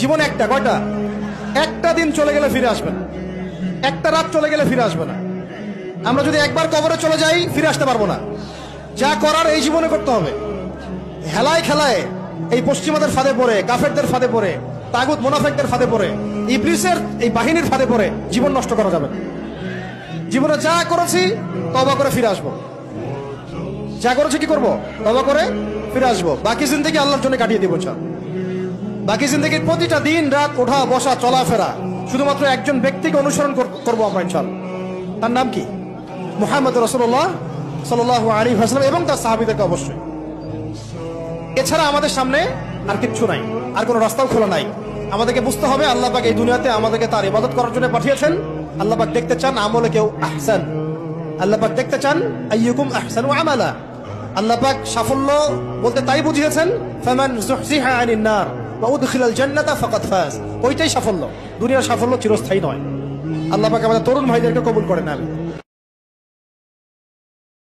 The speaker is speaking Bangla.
জীবন একটা, কয়টা? একটা দিন চলে গেলে ফিরে আসবে না, একটা রাত চলে গেলে ফিরে আসবে না। আমরা যদি একবার কবরে চলে যাই ফিরে আসতে পারবো না। যা করার এই জীবনে করতে হবে। হেলায় খেলায় এই পশ্চিমাদের ফাঁদে পড়ে, কাফেরদের ফাঁদে পড়ে, তাগুত মুনাফিকদের ফাঁদে পড়ে, ইবলিসের এই বাহিনীর ফাঁদে পড়ে জীবন নষ্ট করা যাবে না। জীবনে যা করেছি তওবা করে ফিরে আসবো, যা করেছি কি করবো? তওবা করে ফিরে আসবো। বাকি জিন্দেগি আল্লাহর জন্য কাটিয়ে দিব। বাকি জিন্দেগির প্রতিটা দিন রাত, ওঠা বসা চলাফেরা শুধুমাত্র একজন ব্যক্তিকে অনুসরণ করবো আমরা ইনশাআল্লাহ। তার নাম কি? মুহাম্মদ রাসূলুল্লাহ সাল্লাল্লাহু আলাইহি ওয়াসাল্লাম এবং তার সাহাবীদেরকে অবশ্যই। এছাড়া আমাদের সামনে আর কিচ্ছু নাই, আর কোনো রাস্তাও খোলা নাই। আমাদেরকে বুঝতে হবে আল্লাহ পাক এই দুনিয়াতে আমাদেরকে তার ইবাদত করার জন্য পাঠিয়েছেন। আল্লাহ পাক দেখতে চান আমলে কেউ আহসান, আল্লাহ পাক দেখতে চান আইয়ুকুম আহসানু আমালা। আল্লাহ পাক সাফল্য বলতে তাই বুঝিয়েছেন ফামান যুহজিহা আনিন নার ওয়া উদখিলাল জান্নাতা ফাকাদ ফাজ। ওইটাই সাফল্য। দুনিয়ার সাফল্য চিরস্থায়ী নয়। আল্লাহ পাক আমাদের তরুণ ভাইদেরকে কবুল করেন। আমিন।